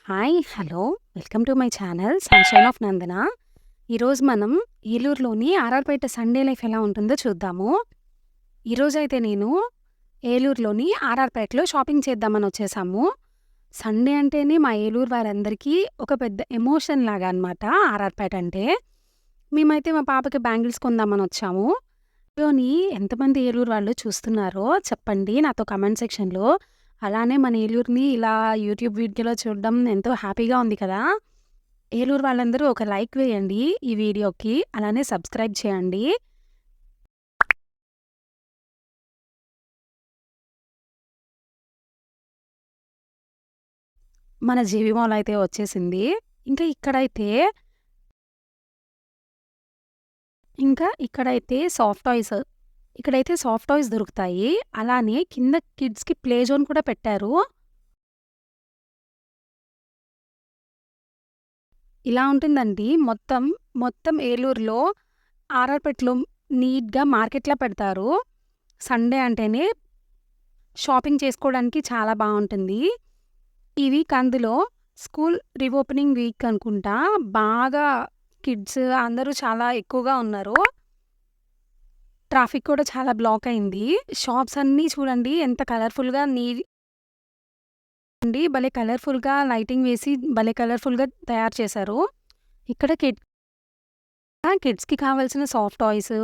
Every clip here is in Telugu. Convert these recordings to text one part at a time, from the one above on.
Hi! Hello! Welcome to my channel sunshine of Nandana. ఈరోజు మనం ఏలూరులోని ఆర్ఆర్‌పేట సండే లైఫ్ ఎలా ఉంటుందో చూద్దాము. ఈరోజైతే నేను ఏలూరులోని ఆర్ఆర్‌పేటలో షాపింగ్ చేద్దామని వచ్చేసాము. సండే అంటేనే మా ఏలూరు వారందరికీ ఒక పెద్ద ఎమోషన్ లాగా అనమాట ఆర్ఆర్‌పేట అంటే. మేమైతే మా పాపకి బ్యాంగిల్స్ కొందామని వచ్చాము. వీడియోని ఎంతమంది ఏలూరు వాళ్ళు చూస్తున్నారో చెప్పండి నాతో కామెంట్ సెక్షన్‌లో. అలానే మన ఏలూరుని ఇలా యూట్యూబ్ వీడియోలో చూడడం ఎంతో హ్యాపీగా ఉంది కదా! ఏలూరు వాళ్ళందరూ ఒక లైక్ వేయండి ఈ వీడియోకి. అలానే సబ్స్క్రైబ్ చేయండి. మన జీవి మాల్ అయితే వచ్చేసింది. ఇంకా ఇక్కడైతే ఇక్కడైతే సాఫ్ట్ టాయ్స్ దొరుకుతాయి. అలానే కింద కిడ్స్‌కి ప్లే జోన్ కూడా పెట్టారు. ఇలా ఉంటుందండి మొత్తం ఏలూరులో ఆర్ఆర్‌పేటలో నీట్‌గా మార్కెట్‌లా పెడతారు. సండే అంటేనే షాపింగ్ చేసుకోవడానికి చాలా బావుంటుంది. ఈ వీక్ అందులో స్కూల్ రీఓపెనింగ్ వీక్ అనుకుంటా. బాగా కిడ్స్ అందరూ చాలా ఎక్కువగా ఉన్నారు. ట్రాఫిక్ కూడా చాలా బ్లాక్ అయింది. షాప్స్ అన్నీ చూడండి ఎంత కలర్‌ఫుల్‌గా భలే కలర్‌ఫుల్‌గా లైటింగ్ వేసి భలే కలర్‌ఫుల్‌గా తయారు చేశారు. ఇక్కడ కిడ్స్‌కి కావాల్సిన soft toys,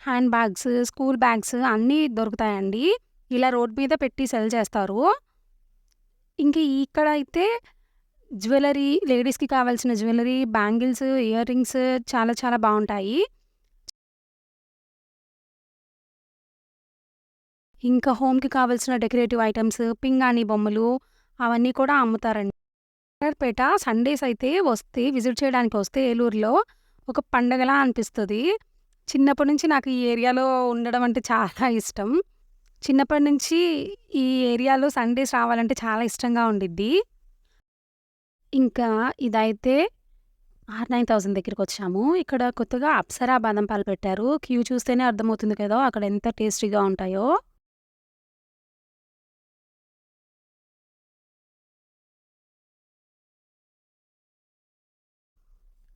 hand bags, school bags అన్నీ దొరుకుతాయండి. ఇలా రోడ్ మీద పెట్టి సెల్ చేస్తారు. ఇంక ఇక్కడైతే లేడీస్‌కి కావాల్సిన జ్యువెల్లరీ, బ్యాంగిల్స్, ఇయర్ రింగ్స్ చాలా చాలా బావుంటాయి. ఇంకా హోమ్‌కి కావాల్సిన డెకరేటివ్ ఐటెమ్స్, పింగాణీ బొమ్మలు అవన్నీ కూడా అమ్ముతారండి. పేట సండేస్ అయితే విజిట్ చేయడానికి వస్తే ఏలూరులో ఒక పండగలా అనిపిస్తది. చిన్నప్పటి నుంచి నాకు ఈ ఏరియాలో ఉండడం అంటే చాలా ఇష్టం. చిన్నప్పటి నుంచి ఈ ఏరియాలో సండేస్ రావాలంటే చాలా ఇష్టంగా ఉండిద్ది. ఇంకా ఇదైతే 9000 దగ్గరికొచ్చాము. ఇక్కడ కొత్తగా అప్సరా బాదం పాలు పెట్టారు. క్యూ చూస్తేనే అర్థమవుతుంది కదా! అక్కడ ఎంత టేస్టీగా ఉంటాయో.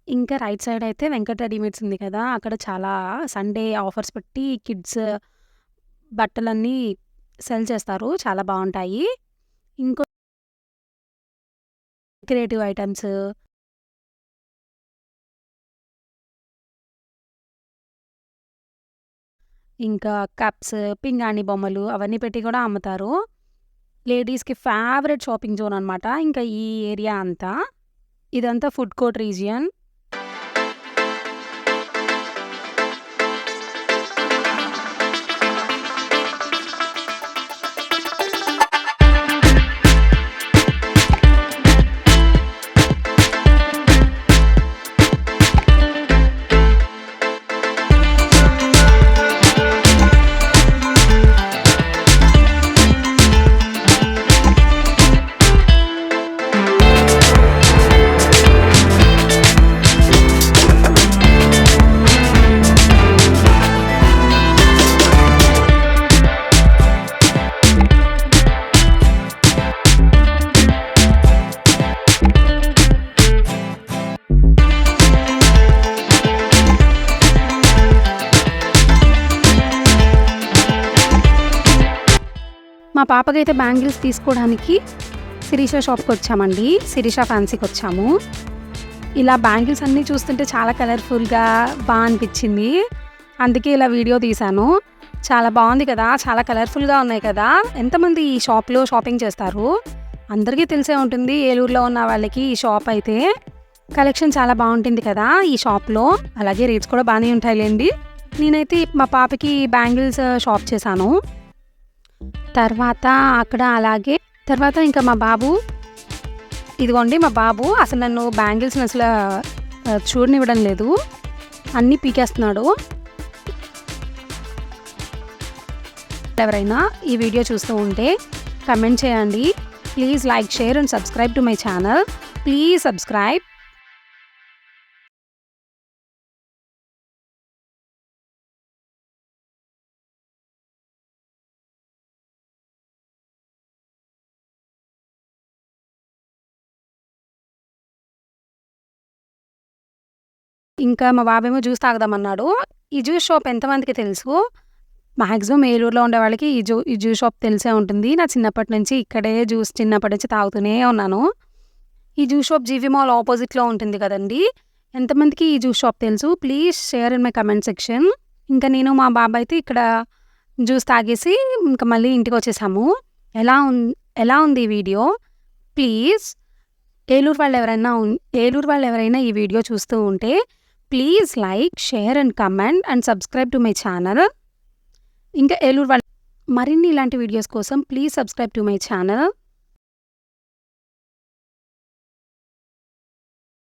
ఇంకా రైట్ సైడ్ అయితే వెంకట్ రెడీమేడ్స్ ఉంది కదా! అక్కడ చాలా సండే ఆఫర్స్ పెట్టి కిడ్స్ బట్టలన్నీ సెల్ చేస్తారు. చాలా బావుంటాయి. ఇంకో క్రియేటివ్ ఐటెమ్స్ ఇంకా కప్స్, పింగాణీ బొమ్మలు అవన్నీ పెట్టి కూడా అమ్ముతారు. లేడీస్‌కి ఫేవరెట్ షాపింగ్ జోన్ అనమాట. ఇంకా ఈ ఏరియా అంతా. ఇదంతా ఫుడ్ కోర్ట్ రీజియన్. మా పాపకైతే బ్యాంగిల్స్ తీసుకోవడానికి శిరీష షాప్‌కొచ్చామండి. శిరీష ఫ్యాన్సీకొచ్చాము. ఇలా బ్యాంగిల్స్ అన్నీ చూస్తుంటే చాలా కలర్‌ఫుల్‌గా అనిపిచ్చింది. అందుకే ఇలా వీడియో తీశాను. చాలా బావుంది కదా! చాలా కలర్‌ఫుల్‌గా ఉన్నాయి కదా! ఎంతమంది ఈ షాప్‌లో షాపింగ్ చేస్తారు? అందరికీ తెలిసే ఉంటుంది ఏలూరులో ఉన్న వాళ్ళకి ఈ షాప్ అయితే. కలెక్షన్ చాలా బావుంటుంది కదా! ఈ షాప్‌లో. అలాగే రేట్స్ కూడా బానే ఉంటాయిలెండి. నేనైతే మా పాపకి బ్యాంగిల్స్ షాప్ చేశాను. తర్వాత అక్కడ అలాగే తర్వాత ఇంకా ఇదిగోండి మా బాబు అసలు నన్ను బ్యాంగిల్స్‌ని చూడనివ్వడం లేదు. అన్నీ పీకేస్తున్నాడు. ఎవరైనా ఈ వీడియో చూస్తూ ఉంటే కామెంట్ చేయండి. Please like, share and subscribe to my channel. Please subscribe. ఇంకా మా బాబేమో జ్యూస్ తాగుదామన్నాడు. ఈ జ్యూస్ షాప్ ఎంతమందికి తెలుసు? మాక్సిమం ఏలూరులో ఉండే వాళ్ళకి ఈ జ్యూస్ షాప్ తెలిసే ఉంటుంది. నా చిన్నప్పటి నుంచి ఇక్కడే చిన్నప్పటి నుంచి తాగుతూనే ఉన్నాను. ఈ జ్యూస్ షాప్ జీవి మాల్ ఆపోజిట్‌లో ఉంటుంది కదండీ! ఎంతమందికి ఈ జ్యూస్ షాప్ తెలుసు? Please share in my comment section. ఇంకా నేను మా బాబాయ్ అయితే ఇక్కడ జ్యూస్ తాగేసి ఇంక మళ్ళీ ఇంటికొచ్చేసాము. ఎలా ఉంది ఈ వీడియో? ప్లీజ్ ఏలూరు వాళ్ళెవరైనా ఈ వీడియో చూస్తూ ఉంటే please like, share and comment and subscribe to my channel. ఇంకా ఏలూరు మరిన్ని ఇలాంటి వీడియోస్ కోసం please subscribe to my channel.